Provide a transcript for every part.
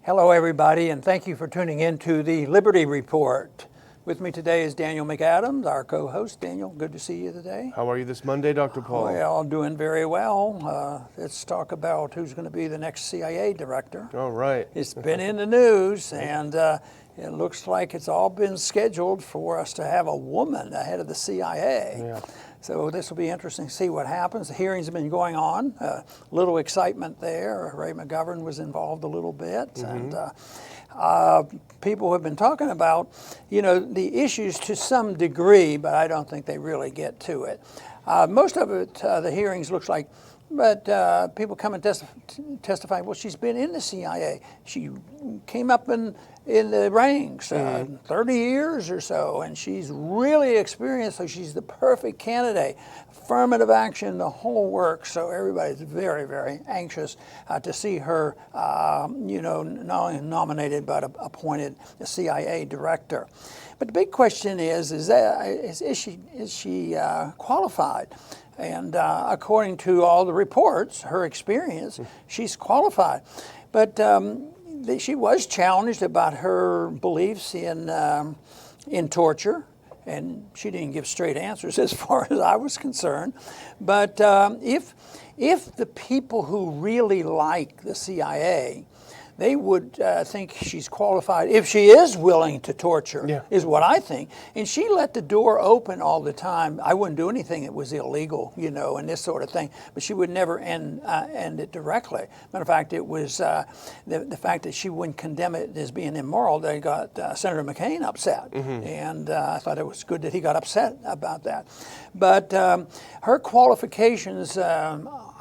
Hello, everybody, and thank you for tuning in to the Liberty Report. With me today is Daniel McAdams, our co-host. Daniel, good to see you today. How are you this Monday, Dr. Paul? Well, doing very well. Let's talk about who's going to be the next CIA director. All right. It's been in the news, and it looks like it's all been scheduled for us to have a woman ahead of the CIA. Yeah. So this will be interesting to see what happens. The hearings have been going on. Little excitement there. Ray McGovern was involved a little bit. And people have been talking about, the issues to some degree, but I don't think they really get to it. Most of it, the hearings looks like, but people come and testify, well, she's been in the CIA. She came up in the ranks 30 years or so, and she's really experienced, so she's the perfect candidate. Affirmative action, the whole works, so everybody's very, very anxious to see her, not only nominated, but appointed the CIA director. But the big question is she qualified? And according to all the reports, her experience, she's qualified. But she was challenged about her beliefs in torture, and she didn't give straight answers as far as I was concerned. But if the people who really like the CIA, they would think she's qualified if she is willing to torture, is what I think. And she let the door open all the time. I wouldn't do anything that was illegal, and this sort of thing. But she would never end it directly. Matter of fact, it was the fact that she wouldn't condemn it as being immoral that got Senator McCain upset. And I thought it was good that he got upset about that. But her qualifications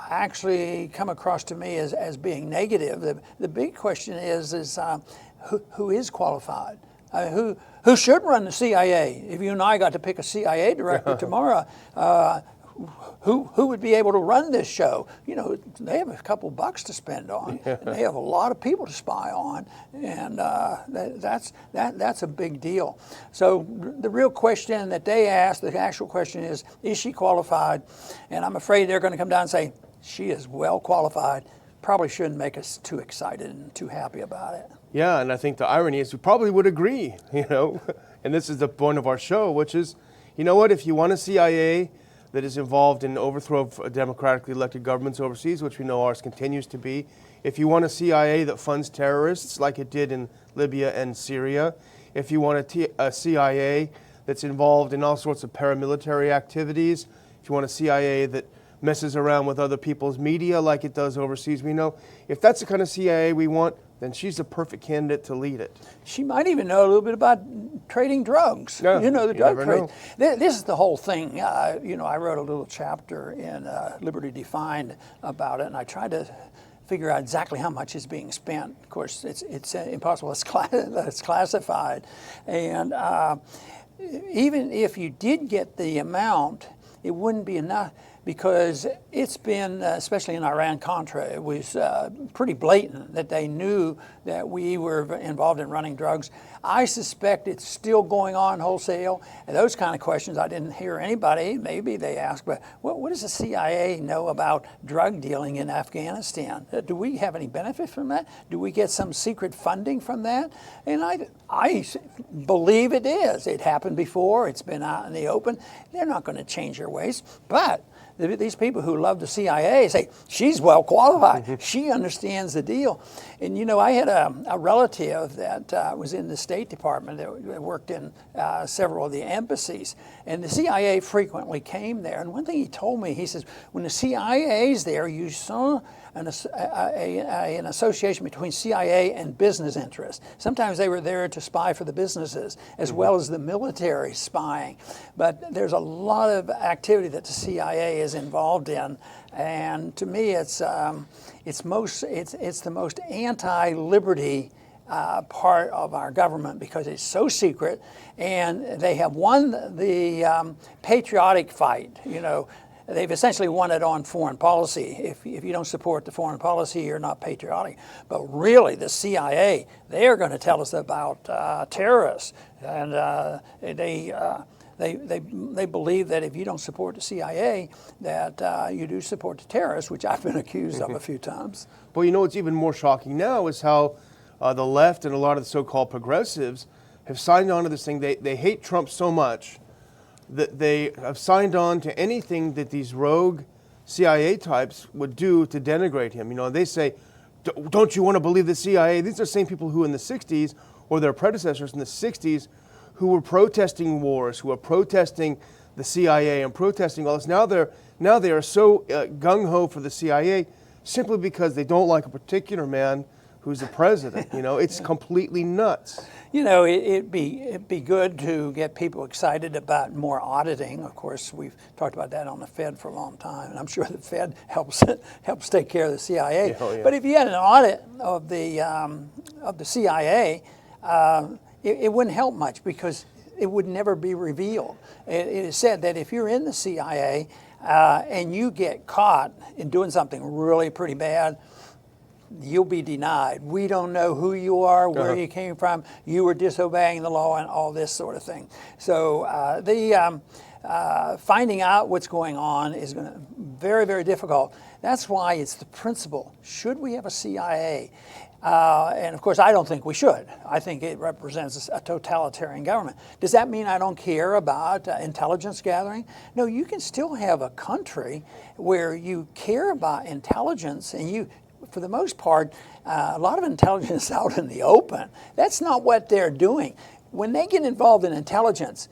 actually come across to me as being negative. The big question is who is qualified? Who should run the CIA? If you and I got to pick a CIA director tomorrow, who would be able to run this show? They have a couple bucks to spend on, and they have a lot of people to spy on, and that's a big deal. So the real question that they ask, the actual question is she qualified? And I'm afraid they're going to come down and say, she is well qualified. Probably shouldn't make us too excited and too happy about it. Yeah, and I think the irony is we probably would agree, and this is the point of our show, which is, if you want a CIA that is involved in the overthrow of democratically elected governments overseas, which we know ours continues to be, if you want a CIA that funds terrorists like it did in Libya and Syria, if you want a CIA that's involved in all sorts of paramilitary activities, if you want a CIA that messes around with other people's media like it does overseas, we know if that's the kind of CIA we want, then she's the perfect candidate to lead it. She might even know a little bit about trading drugs. Yeah, the drug trade. This is the whole thing. I wrote a little chapter in Liberty Defined about it, and I tried to figure out exactly how much is being spent. Of course, it's impossible. It's classified, and even if you did get the amount, it wouldn't be enough, because it's been, especially in Iran-Contra, it was pretty blatant that they knew that we were involved in running drugs. I suspect it's still going on wholesale. And those kind of questions, I didn't hear anybody, maybe they asked, but what does the CIA know about drug dealing in Afghanistan? Do we have any benefit from that? Do we get some secret funding from that? And I believe it is. It happened before. It's been out in the open. They're not going to change their ways. But these people who love the CIA say, she's well qualified. She understands the deal. And I had a relative that was in the State Department that worked in several of the embassies. And the CIA frequently came there. And one thing he told me, he says, when the CIA's there, you saw an association between CIA and business interests. Sometimes they were there to spy for the businesses as well as the military spying. But there's a lot of activity that the CIA is involved in, and to me, it's the most anti-liberty part of our government, because it's so secret, and they have won the patriotic fight. They've essentially won it on foreign policy. If you don't support the foreign policy, you're not patriotic. But really, the CIA, they're going to tell us about terrorists, and they believe that if you don't support the CIA, that you do support the terrorists, which I've been accused of a few times. Well, what's even more shocking now is how the left and a lot of the so-called progressives have signed on to this thing. They hate Trump so much that they have signed on to anything that these rogue CIA types would do to denigrate him. You know, they say, don't you want to believe the CIA? These are the same people who in the 60s, or their predecessors in the 60s, who were protesting wars, who were protesting the CIA and protesting all this. Now they are so gung-ho for the CIA simply because they don't like a particular man who's the president. You know, it's completely nuts. You know, it'd be good to get people excited about more auditing. Of course, we've talked about that on the Fed for a long time, and I'm sure the Fed helps take care of the CIA. Oh, yeah. But if you had an audit of the CIA, it wouldn't help much because it would never be revealed. It is said that if you're in the CIA and you get caught in doing something really pretty bad, you'll be denied. We don't know who you are, where you came from, you were disobeying the law, and all this sort of thing. So finding out what's going on is going to very, very difficult. That's why it's the principle. Should we have a CIA? And of course, I don't think we should. I think it represents a totalitarian government. Does that mean I don't care about intelligence gathering? No, you can still have a country where you care about intelligence and you, for the most part, a lot of intelligence out in the open. That's not what they're doing. When they get involved in intelligence,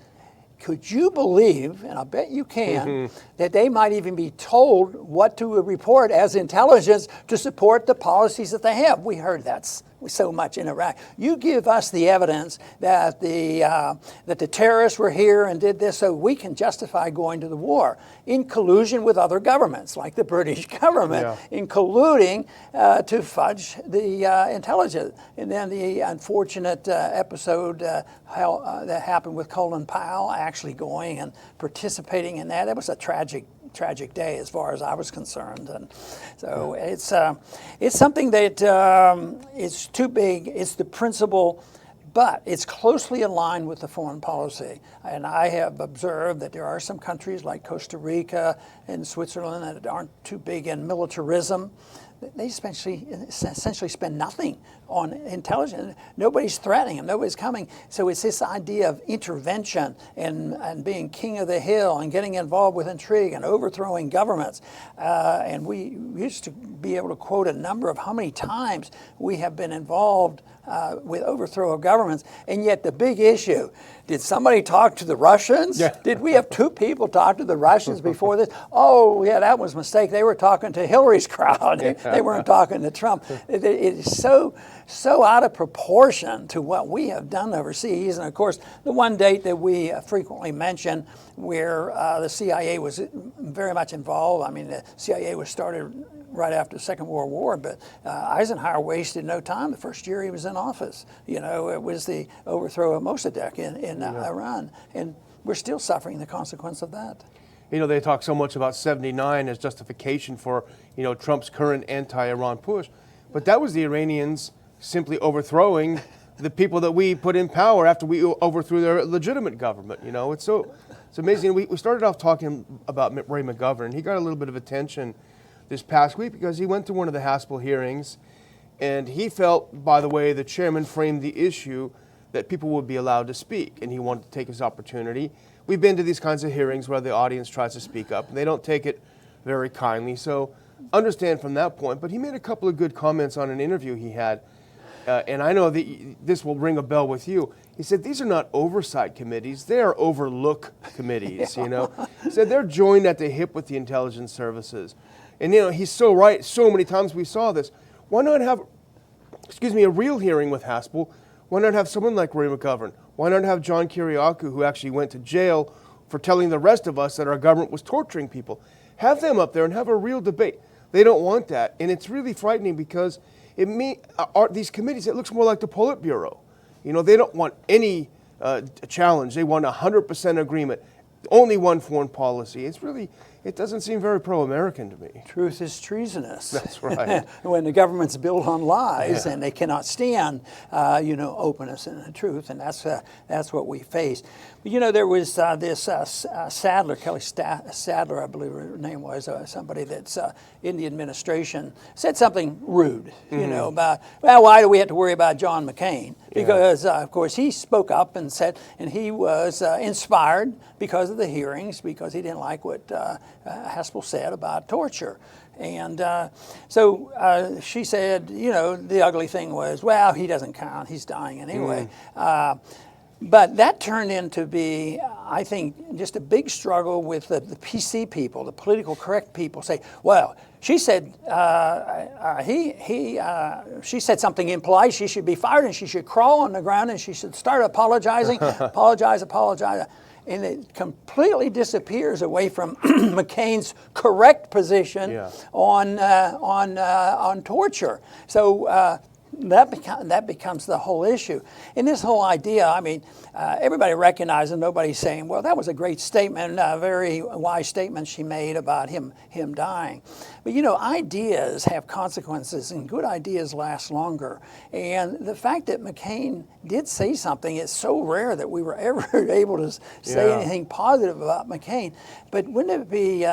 could you believe, and I bet you can, that they might even be told what to report as intelligence to support the policies that they have? We heard that so much in Iraq. You give us the evidence that the terrorists were here and did this so we can justify going to the war in collusion with other governments, like the British government, in colluding to fudge the intelligence. And then the unfortunate episode that happened with Colin Powell actually going and participating in that. That was a tragic day as far as I was concerned, and so it's something that it's too big. It's the principle, but it's closely aligned with the foreign policy. And I have observed that there are some countries like Costa Rica and Switzerland that aren't too big in militarism. They essentially spend nothing on intelligence. Nobody's threatening them. Nobody's coming. So it's this idea of intervention and being king of the hill and getting involved with intrigue and overthrowing governments. And we used to be able to quote a number of how many times we have been involved with overthrow of governments. And yet the big issue, did somebody talk to the Russians? Yeah. Did we have two people talk to the Russians before this? Oh, yeah, that was a mistake. They were talking to Hillary's crowd. They weren't talking to Trump. It is so out of proportion to what we have done overseas. And of course, the one date that we frequently mention where the CIA was very much involved. I mean, the CIA was started right after the Second World War, but Eisenhower wasted no time the first year he was in office. You know, it was the overthrow of Mossadegh in Iran, and we're still suffering the consequence of that. You know, they talk so much about 79 as justification for, you know, Trump's current anti-Iran push, but that was the Iranians simply overthrowing the people that we put in power after we overthrew their legitimate government. You know, it's amazing. We started off talking about Ray McGovern. He got a little bit of attention this past week because he went to one of the Haspel hearings, and he felt, by the way, the chairman framed the issue that people would be allowed to speak, and he wanted to take his opportunity. We've been to these kinds of hearings where the audience tries to speak up, and they don't take it very kindly, so understand from that point. But he made a couple of good comments on an interview he had, and I know that this will ring a bell with you. He said, these are not oversight committees, they are overlook committees, you know. He said they're joined at the hip with the intelligence services. And, you know, he's so right. So many times we saw this. Why not have, a real hearing with Haspel? Why not have someone like Ray McGovern? Why not have John Kiriakou, who actually went to jail for telling the rest of us that our government was torturing people? Have them up there and have a real debate. They don't want that. And it's really frightening because these committees, it looks more like the Politburo. You know, they don't want any challenge. They want 100% agreement. Only one foreign policy. It's really, It doesn't seem very pro-American to me. Truth is treasonous. That's right. When the government's built on lies and they cannot stand, openness and truth, and that's what we face. But, there was this Sadler, Kelly Sadler, I believe her name was, somebody that's in the administration, said something rude, about, well, why do we have to worry about John McCain? Because, of course, he spoke up and said, and he was inspired because of the hearings, because he didn't like what Haspel said about torture. And so she said, the ugly thing was, well, he doesn't count, he's dying anyway. But that turned into be, I think, just a big struggle with the PC people, the political correct people say, well, she said she said something impolite, she should be fired and she should crawl on the ground and she should start apologizing, apologize. And it completely disappears away from McCain's correct position on torture. So that becomes the whole issue. And this whole idea, everybody recognizes, nobody's saying, well, that was a great statement, a very wise statement she made about him dying. But ideas have consequences, and good ideas last longer. And the fact that McCain did say something, it's so rare that we were ever able to say anything positive about McCain. But wouldn't it be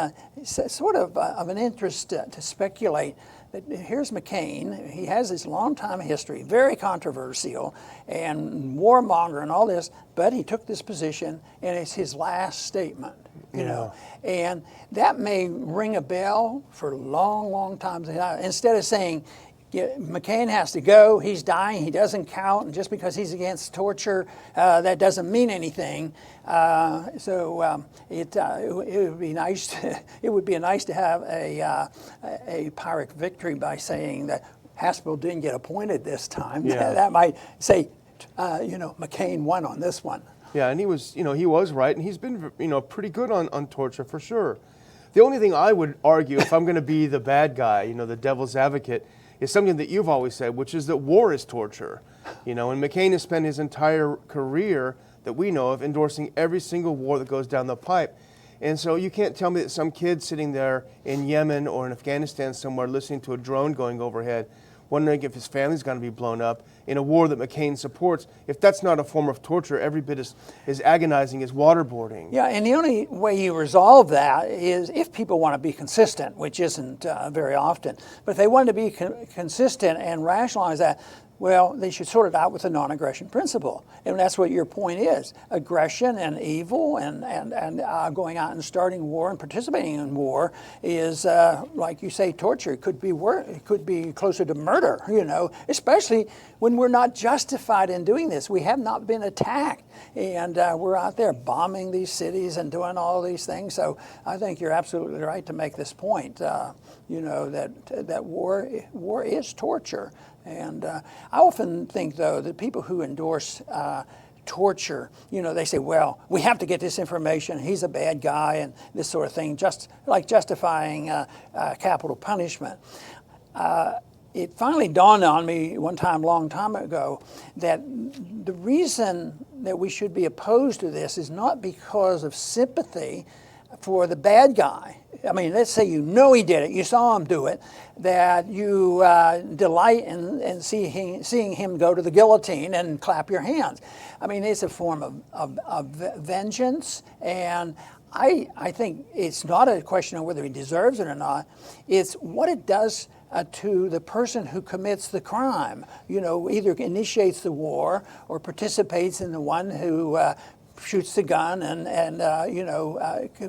sort of an interest to speculate that here's McCain, he has this long time history, very controversial and warmonger and all this, but he took this position and it's his last statement, And that may ring a bell for a long, long time. Instead of saying, McCain has to go, he's dying, he doesn't count, and just because he's against torture, that doesn't mean anything. It would be nice. It would be nice to have a Pyrrhic victory by saying that Haspel didn't get appointed this time. Yeah. That might say, McCain won on this one. Yeah, and he was right, and he's been, pretty good on torture for sure. The only thing I would argue, if I'm going to be the bad guy, the devil's advocate, is something that you've always said, which is that war is torture. And McCain has spent his entire career that we know of endorsing every single war that goes down the pipe. And so you can't tell me that some kid sitting there in Yemen or in Afghanistan somewhere listening to a drone going overhead, wondering if his family's going to be blown up in a war that McCain supports, if that's not a form of torture, every bit as agonizing as waterboarding. Yeah, and the only way you resolve that is if people want to be consistent, which isn't very often. But if they want to be consistent and rationalize that, well, they should sort it out with the non-aggression principle. And that's what your point is. Aggression and evil and going out and starting war and participating in war is, like you say, torture. It could be closer to murder, especially when we're not justified in doing this. We have not been attacked. And we're out there bombing these cities and doing all these things. So I think you're absolutely right to make this point, that war is torture. And I often think, though, that people who endorse torture, they say, well, we have to get this information, he's a bad guy, and this sort of thing, just like justifying capital punishment. It finally dawned on me one time, long time ago, that the reason that we should be opposed to this is not because of sympathy for the bad guy. Let's say he did it, you saw him do it, that you delight in seeing him go to the guillotine and clap your hands. It's a form of vengeance, and I think it's not a question of whether he deserves it or not. It's what it does to the person who commits the crime. Either initiates the war or participates in the one who shoots the gun and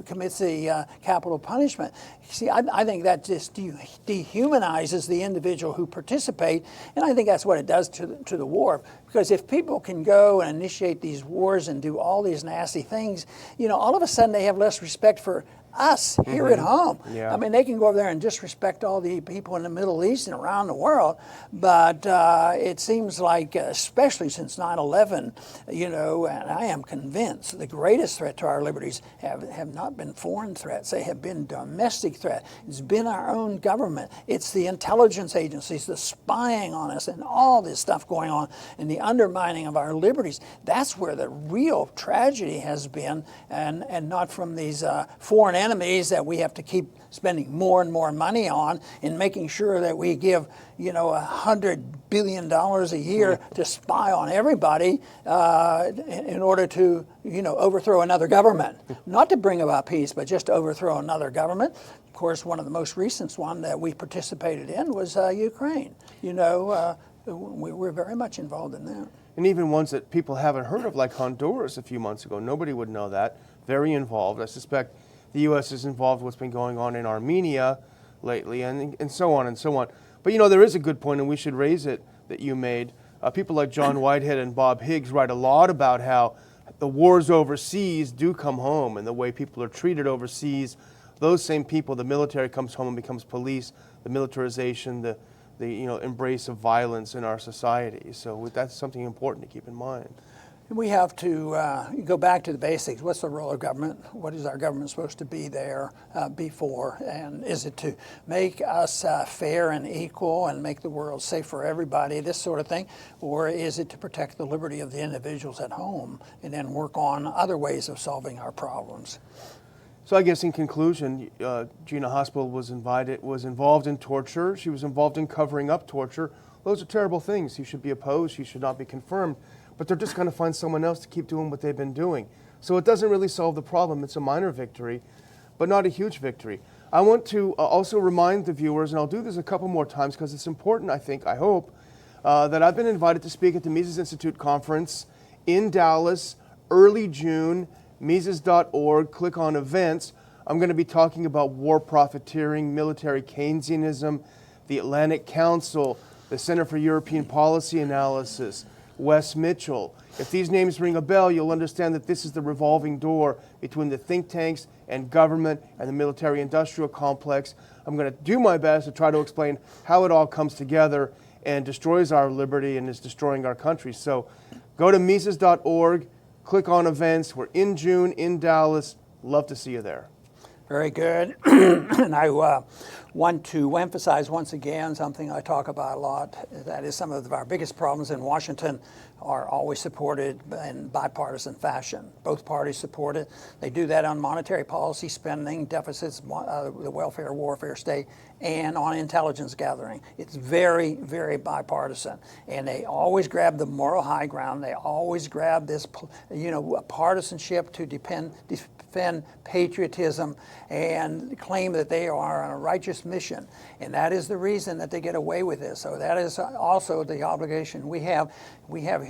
commits the capital punishment. See, I think that just dehumanizes the individual who participate, and I think that's what it does to the war. Because if people can go and initiate these wars and do all these nasty things, all of a sudden they have less respect for us here at home. Yeah. They can go over there and disrespect all the people in the Middle East and around the world, but it seems like, especially since 9/11, and I am convinced the greatest threat to our liberties have not been foreign threats, they have been domestic threat. It's been our own government. It's the intelligence agencies, the spying on us, and all this stuff going on, and the undermining of our liberties. That's where the real tragedy has been, and not from these foreign enemies that we have to keep spending more and more money on, and making sure that we give, $100 billion a year to spy on everybody in order to, overthrow another government. Not to bring about peace, but just to overthrow another government. Of course, one of the most recent one that we participated in was Ukraine. We're very much involved in that. And even ones that people haven't heard of, like Honduras a few months ago. Nobody would know that. Very involved. I suspect the U.S. is involved with what's been going on in Armenia lately, and so on and so on. But there is a good point, and we should raise it, that you made. People like John Whitehead and Bob Higgs write a lot about how the wars overseas do come home, and the way people are treated overseas. Those same people, the military comes home and becomes police, the militarization, the embrace of violence in our society. So that's something important to keep in mind. We have to go back to the basics. What's the role of government? What is our government supposed to be there before? And is it to make us fair and equal and make the world safe for everybody, this sort of thing? Or is it to protect the liberty of the individuals at home and then work on other ways of solving our problems? So I guess in conclusion, Gina Haspel was involved in torture. She was involved in covering up torture. Those are terrible things. She should be opposed. She should not be confirmed. But they're just going to find someone else to keep doing what they've been doing. So it doesn't really solve the problem. It's a minor victory, but not a huge victory. I want to also remind the viewers, and I'll do this a couple more times because it's important, I hope, that I've been invited to speak at the Mises Institute conference in Dallas, early June, Mises.org, click on events. I'm going to be talking about war profiteering, military Keynesianism, the Atlantic Council, the Center for European Policy Analysis, Wes Mitchell. If these names ring a bell, you'll understand that this is the revolving door between the think tanks and government and the military-industrial complex. I'm going to do my best to try to explain how it all comes together and destroys our liberty and is destroying our country. So go to Mises.org, click on events. We're in June in Dallas. Love to see you there. Very good. And I want to emphasize once again something I talk about a lot. That is, some of our biggest problems in Washington are always supported in bipartisan fashion. Both parties support it. They do that on monetary policy, spending, deficits, the welfare, warfare state, and on intelligence gathering. It's very, very bipartisan. And they always grab the moral high ground. They always grab this, partisanship to defend patriotism and claim that they are on a righteous mission. And that is the reason that they get away with this. So that is also the obligation we have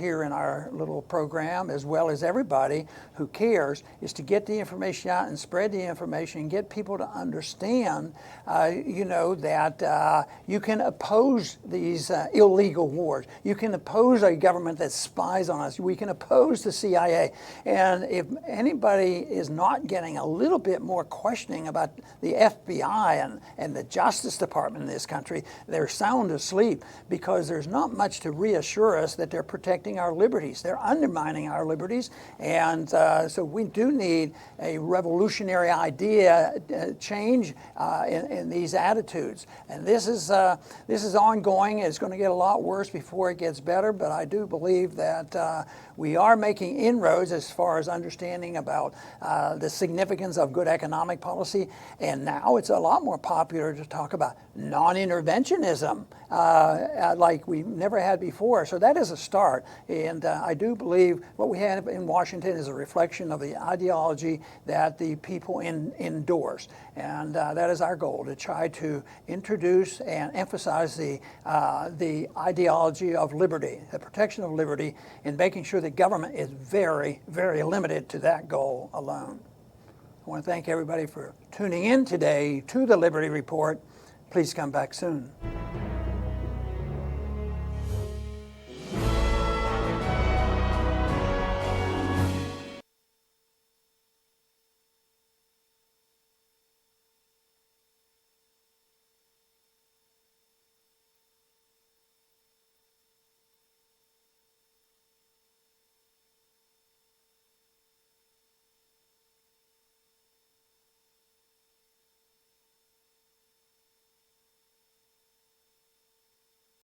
here in our little program, as well as everybody who cares, is to get the information out and spread the information and get people to understand, that you can oppose these illegal wars. You can oppose a government that spies on us. We can oppose the CIA. And if anybody is not getting a little bit more questioning about the FBI and the Justice Department in this country, they're sound asleep, because there's not much to reassure us that they're protecting our liberties. They're undermining our liberties. And so we do need a revolutionary idea change in these attitudes. And this is ongoing. It's going to get a lot worse before it gets better, but I do believe that we are making inroads as far as understanding about the significance of good economic policy. And now it's a lot more popular to talk about non-interventionism like we never had before. So that is a start. And I do believe what we have in Washington is a reflection of the ideology that the people endorse. And that is our goal, to try to introduce and emphasize the ideology of liberty, the protection of liberty, and making sure that government is very, very limited to that goal alone. I want to thank everybody for tuning in today to the Liberty Report. Please come back soon.